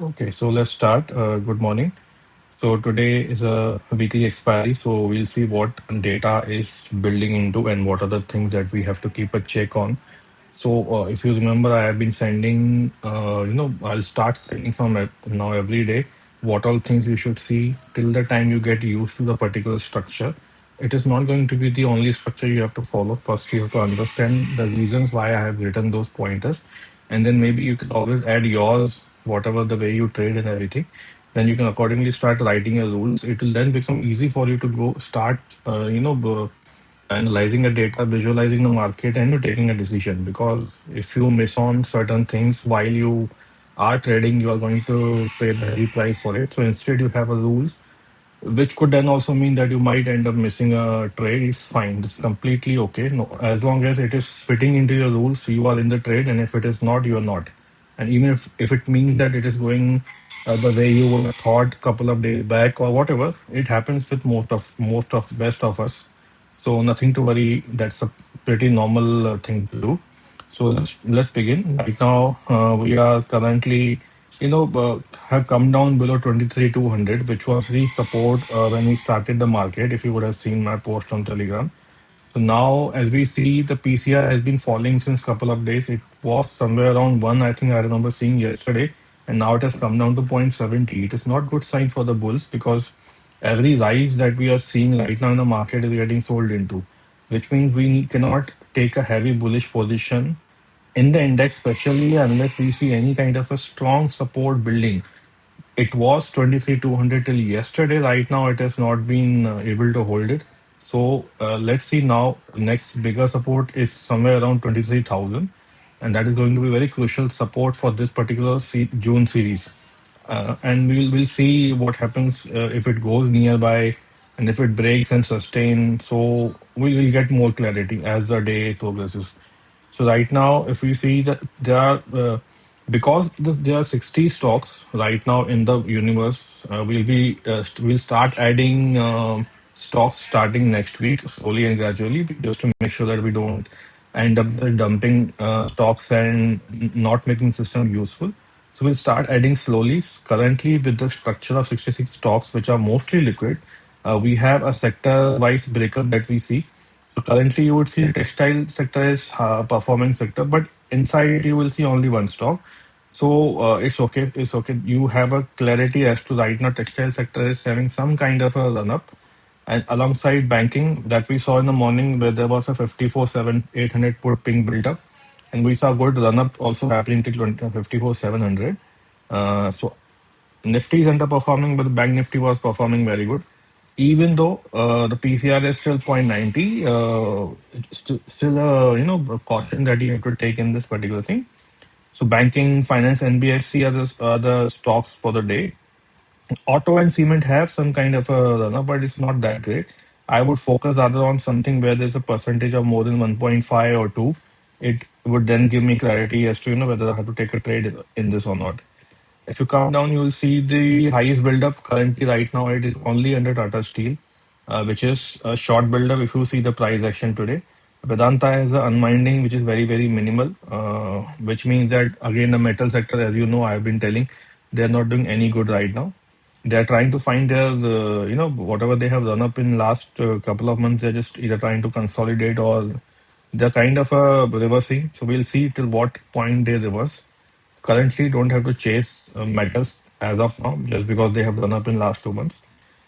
Okay, so let's start. Good morning. So today is a weekly expiry, so we'll see what data is building into and what are the things that we have to keep a check on. So if you remember, I have been sending, I'll start sending from now every day what all things you should see till the time you get used to the particular structure. It is not going to be the only structure you have to follow. First, you have to understand the reasons why I have written those pointers, and then maybe you can always add yours, whatever the way you trade and everything. Then you can accordingly start writing your rules. It will then become easy for you to go start, analyzing the data, visualizing the market, and you're taking a decision. Because if you miss on certain things while you are trading, you are going to pay the heavy price for it. So instead, you have a rules, which could then also mean that you might end up missing a trade. It's fine. It's completely okay. No, as long as it is fitting into your rules, you are in the trade, and if it is not, you are not. And even if it means that it is going the way you would have thought a couple of days back or whatever, it happens with most of best of us. So nothing to worry. That's a pretty normal thing to do. So let's begin. Right now, we are currently, have come down below 23,200, which was the support when we started the market. If you would have seen my post on Telegram. So now, as we see, the PCR has been falling since couple of days. It was somewhere around one, I think I remember seeing yesterday, and now it has come down to 0.70. It is not good sign for the bulls because every rise that we are seeing right now in the market is getting sold into, which means cannot take a heavy bullish position in the index, especially unless we see any kind of a strong support building. It was 23,200 till yesterday. Right now, it has not been able to hold it. So let's see now. Next bigger support is somewhere around 23,000, and that is going to be very crucial support for this particular June series. And we'll see what happens if it goes nearby and if it breaks and sustain. So we will get more clarity as the day progresses. So right now, if we see that there are there are 60 stocks right now in the universe, we'll start adding stocks starting next week slowly and gradually, just to make sure that we don't end up dumping stocks and not making system useful. So we'll start adding slowly. Currently, with the structure of 66 stocks, which are mostly liquid, we have a sector-wise breakup that we see. So currently, you would see the textile sector is performing sector, but inside it you will see only one stock. So it's okay. It's okay. You have a clarity as to right now textile sector is having some kind of a run up, and alongside banking that we saw in the morning where there was a 54,700 put ping built up, and we saw good run up also happening till 54,700. So Nifty is underperforming, but the Bank Nifty was performing very good. Even though the PCR is still 0.90, it's still a a caution that you have to take in this particular thing. So banking, finance, NBFC are the stocks for the day. Auto and cement have some kind of a run-up, but it's not that great. I would focus rather on something where there's a percentage of more than 1.5 or 2. It would then give me clarity as to whether I have to take a trade in this or not. If you come down, you will see the highest build-up currently right now. It is only under Tata Steel, which is a short build-up. If you see the price action today, Vedanta has an unwinding, which is very very minimal, which means that again the metal sector, as you know, I have been telling, they are not doing any good right now. They are trying to find their, whatever they have run up in last couple of months. They're just either trying to consolidate or they're kind of reversing. So we'll see till what point they reverse. Currently, don't have to chase metals as of now, just because they have gone up in last 2 months.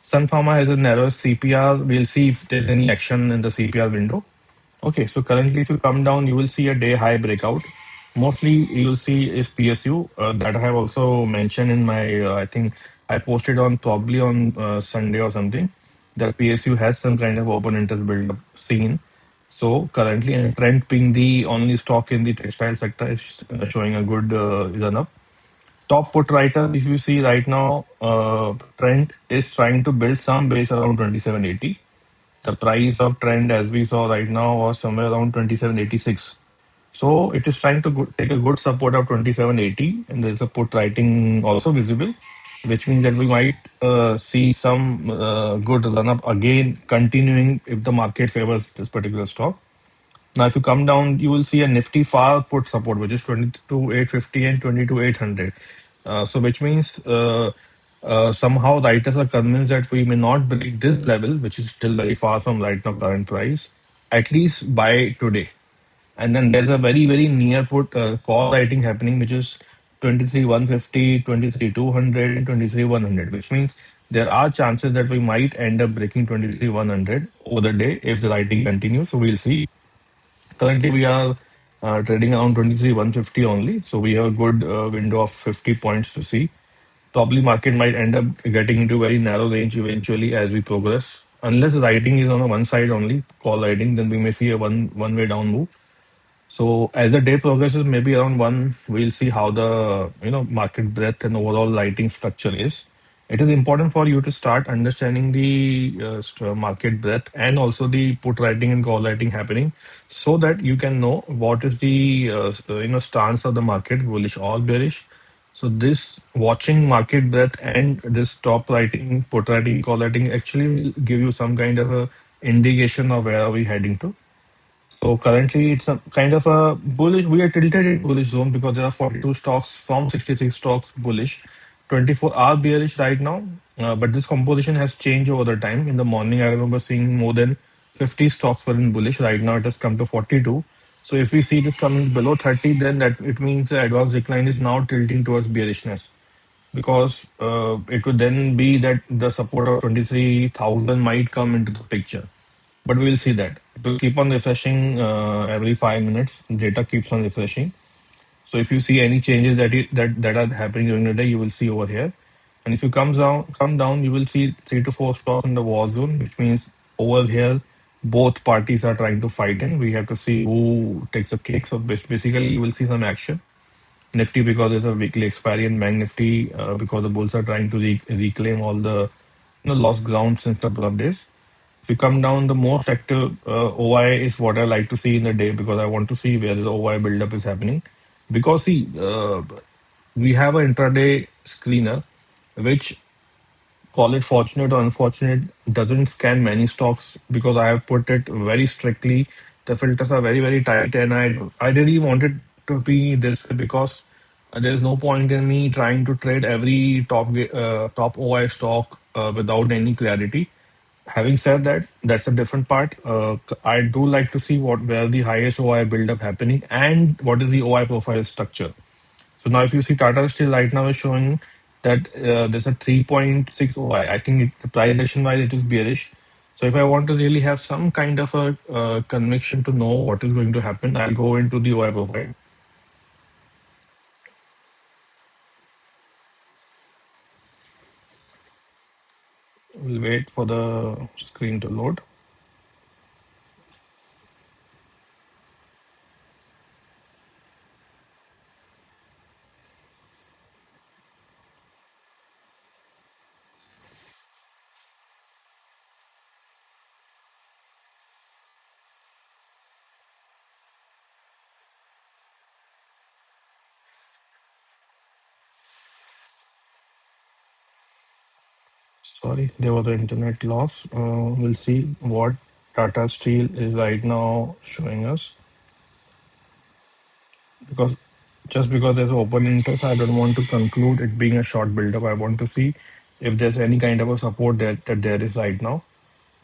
Sun Pharma has a narrow CPR. We'll see if there's any action in the CPR window. Okay, so currently, if you come down, you will see a day high breakout. Mostly, you'll see is PSU that I have also mentioned in my. I think I posted on probably on Sunday or something. That PSU has some kind of open interest build up seen. So currently, Trend being the only stock in the textile sector is showing a good run up. Top put writer, if you see right now, Trend is trying to build some base around 2780. The price of Trend, as we saw right now, was somewhere around 2786. So it is trying to take a good support of 2780, and there's a put writing also visible, which means that we might see some good run up again, continuing if the market favors this particular stock. Now, if you come down, you will see a Nifty far put support, which is 22,850 and 22,800. So which means somehow writers are convinced that we may not break this level, which is still very far from right now current price, at least by today. And then there's a very, very near put call writing happening, which is 23,150, 23,200, and 23,100, which means there are chances that we might end up breaking 23,100 over the day if the writing continues. So we'll see. Currently, we are trading around 23,150 only. So we have a good window of 50 points to see. Probably market might end up getting into a very narrow range eventually as we progress. Unless the writing is on a one side only, call writing, then we may see a one way down move. So as the day progresses, maybe around one, we'll see how the market breadth and overall lighting structure is. It is important for you to start understanding the market breadth and also the put writing and call writing happening, so that you can know what is the stance of the market, bullish or bearish. So this watching market breadth and this top writing, put writing, call writing actually will give you some kind of a indication of where are we heading to. So currently, it's a kind of a bullish. We are tilted in bullish zone because there are 42 stocks from 63 stocks bullish. 24 are bearish right now, but this composition has changed over the time. In the morning, I remember seeing more than 50 stocks were in bullish. Right now, it has come to 42. So if we see this coming below 30, then that it means the advanced decline is now tilting towards bearishness, because it would then be that the support of 23,000 might come into the picture. But we'll see that. It will keep on refreshing every 5 minutes. Data keeps on refreshing. So if you see any changes that are happening during the day, you will see over here. And if you come down, you will see 3 to 4 stocks in the war zone, which means over here both parties are trying to fight in. We have to see who takes the cake. So basically, you will see some action. Nifty because there's a weekly expiry, and Bank Nifty because the bulls are trying to reclaim all the lost ground since a couple of days. If you come down, the most active OI is what I like to see in the day, because I want to see where the OI buildup is happening. Because see, we have an intraday screener, which, call it fortunate or unfortunate, doesn't scan many stocks, because I have put it very strictly. The filters are very, very tight, and I really wanted to be this way, because there's no point in me trying to trade every top OI stock without any clarity. Having said that, that's a different part. I do like to see where the highest OI buildup happening and what is the OI profile structure. So now, if you see Tata Steel right now is showing that there's a 3.6 OI. I think the price action wise it is bearish. So if I want to really have some kind of a conviction to know what is going to happen, I'll go into the OI profile. We'll wait for the screen to load. Sorry, there was an internet loss. We'll see what Tata Steel is right now showing us, because just because there's open interest, I don't want to conclude it being a short buildup. I want to see if there's any kind of a support that there is right now.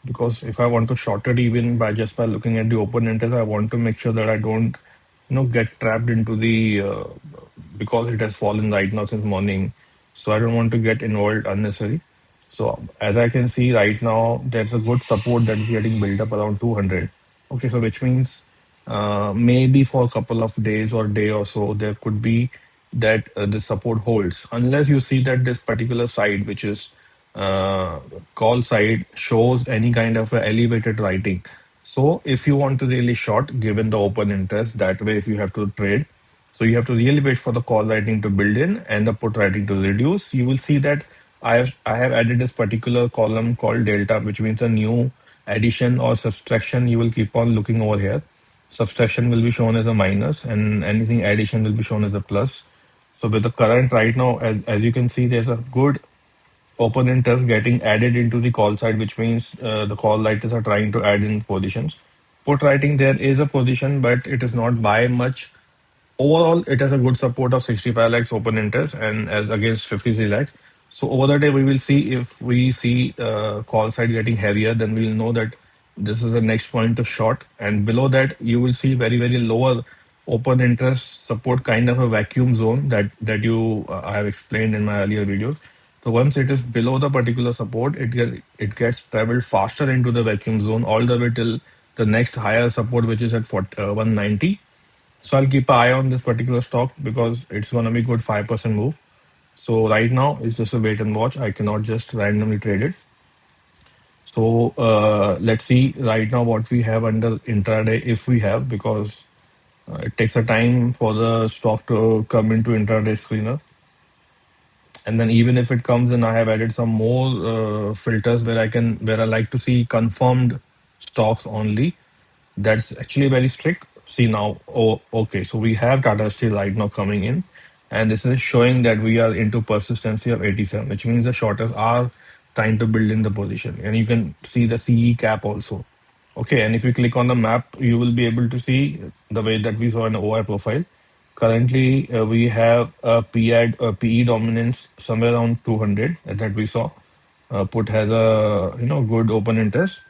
Because if I want to short it even by looking at the open interest, I want to make sure that I don't get trapped into the because it has fallen right now since morning. So I don't want to get involved unnecessary. So as I can see right now, there's a good support that's getting built up around 200. Okay, so which means maybe for a couple of days or day or so, there could be that the support holds, unless you see that this particular side, which is uh, call side, shows any kind of a elevated writing. So if you want to really short, given the open interest, that way if you have to trade, so you have to really wait for the call writing to build in and the put writing to reduce. You will see that I have added this particular column called delta, which means a new addition or subtraction. You will keep on looking over here. Subtraction will be shown as a minus, and anything addition will be shown as a plus. So with the current right now, as you can see, there's a good open interest getting added into the call side, which means the call writers are trying to add in positions. Put writing, there is a position, but it is not by much. overall, it has a good support of 65 lakhs open interest and as against 53 lakhs. So over the day, we will see if we see call side getting heavier, then we will know that this is the next point to short. And below that, you will see very, very lower open interest support, kind of a vacuum zone that you I have explained in my earlier videos. So once it is below the particular support, it gets traveled faster into the vacuum zone all the way till the next higher support, which is at 190. So I'll keep an eye on this particular stock because it's gonna be good 5% move. So right now it's just a wait and watch. I cannot just randomly trade it. So let's see right now what we have under intraday if we have, because it takes a time for the stock to come into intraday screener. And then even if it comes in, I have added some more filters where I like to see confirmed stocks only. That's actually very strict. See now, oh, okay. So we have Tata Steel right now coming in, and this is showing that we are into persistency of 87, which means the shorters are trying to build in the position. And you can see the CE cap also. Okay, and if you click on the map, you will be able to see the way that we saw in the OI profile. Currently, we have a PE dominance somewhere around 200 that we saw. Put has a good open interest.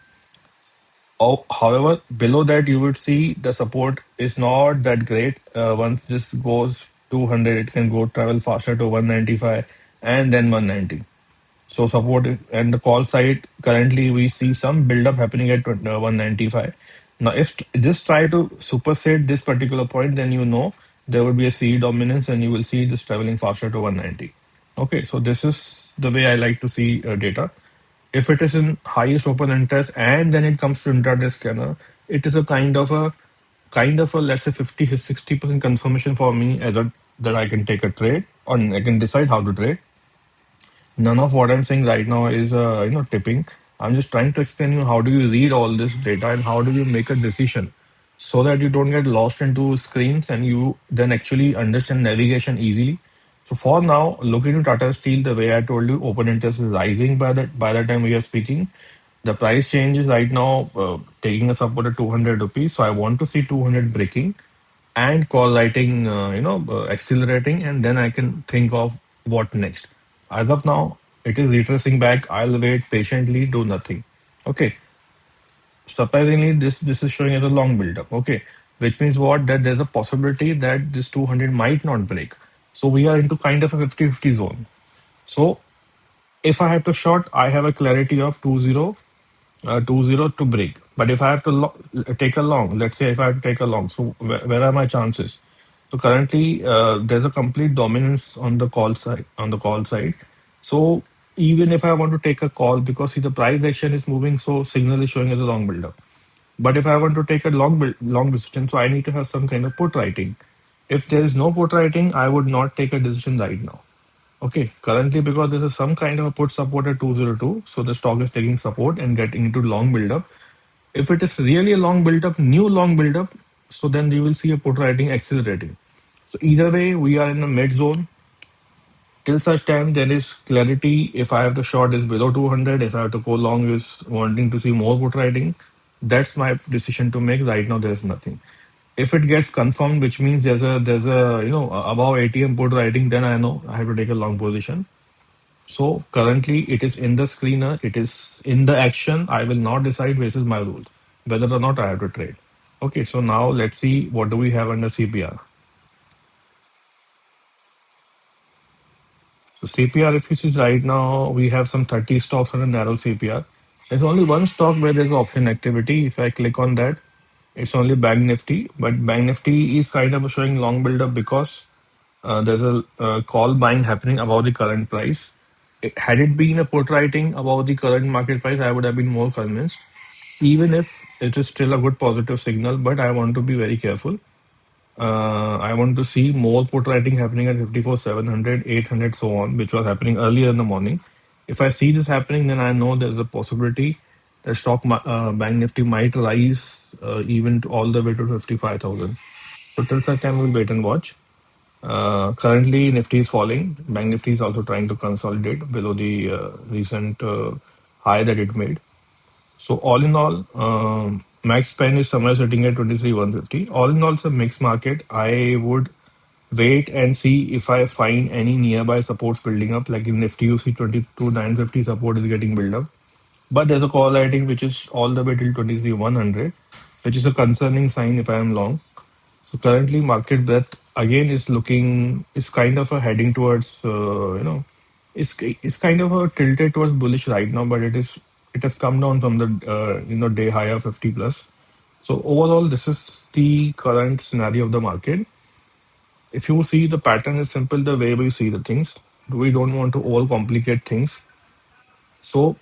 Oh, however, below that you would see the support is not that great. Once this goes 200, it can go travel faster to 195 and then 190. So support and the call side currently we see some build up happening at 195. Now, if just try to supersede this particular point, then you know there will be a CE dominance and you will see this traveling faster to 190. Okay, so this is the way I like to see data. If it is in highest open interest and then it comes to intraday scanner, it is a kind of a let's say 50 to 60% confirmation for me as a that I can take a trade or I can decide how to trade. None of what I'm saying right now is tipping. I'm just trying to explain you how do you read all this data and how do you make a decision so that you don't get lost into screens and you then actually understand navigation easily. So for now, look into Tata Steel the way I told you, open interest is rising by the time we are speaking. The price change is right now taking a support at 200 rupees. So I want to see 200 breaking and call writing, accelerating, and then I can think of what next. As of now, it is retracing back. I'll wait patiently, do nothing. Okay. Surprisingly, this is showing as a long build-up. Okay, which means what? That there's a possibility that this 200 might not break. So we are into kind of a 50-50 zone. So if I have to short, I have a clarity of 20 to break. But if I have to take a long, let's say if I have to take a long, so where are my chances? So currently, there's a complete dominance on the call side. On the call side, so even if I want to take a call, because see the price action is moving, so signal is showing as a long buildup. But if I want to take a long decision, so I need to have some kind of put writing. If there is no put writing, I would not take a decision right now. Okay, currently because there is some kind of a put support at 202, so the stock is taking support and getting into long build-up. If it is really a long build-up, new long build-up, so then you will see a put writing accelerating. So either way, we are in the mid zone. Till such time there is clarity. If I have to short is below 200, if I have to go long is wanting to see more put writing, that's my decision to make. Right now, there's nothing. If it gets confirmed, which means there's a above ATM put writing, then I know I have to take a long position. So currently it is in the screener, it is in the action. I will not decide basis my rules whether or not I have to trade. Okay, so now let's see what do we have under CPR. So CPR, if you see right now, we have some 30 stocks on a narrow CPR. There's only one stock where there's option activity. If I click on that, it's only Bank Nifty, but Bank Nifty is kind of showing long build up because there's a call buying happening above the current price. Had it been a put writing about the current market price, I would have been more convinced. Even if it is still a good positive signal, but I want to be very careful. I want to see more put writing happening at 54, 700, 800, so on, which was happening earlier in the morning. If I see this happening, then I know there's a possibility that Bank Nifty might rise even to all the way to 55,000. So till such time, we'll wait and watch. Currently, Nifty is falling. Bank Nifty is also trying to consolidate below the recent high that it made. So all in all, max spend is somewhere sitting at 23,150. All in all, it's a mixed market. I would wait and see if I find any nearby supports building up. Like in Nifty, you see 22,950 support is getting built up. But there's a call writing which is all the way till 23,100, which is a concerning sign if I am long. So currently, market breadth again is kind of a heading towards, it's kind of a tilted towards bullish right now, but it has come down from the day high of 50 plus. So overall, this is the current scenario of the market. If you see the pattern is simple, the way we see the things, we don't want to overcomplicate things. So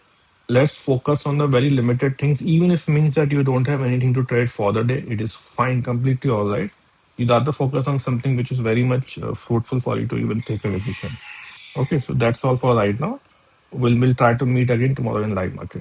let's focus on the very limited things. Even if it means that you don't have anything to trade for the day, it is fine, completely all right. You'd rather focus on something which is very much fruitful for you to even take a decision. Okay, so that's all for right now. We'll try to meet again tomorrow in live market.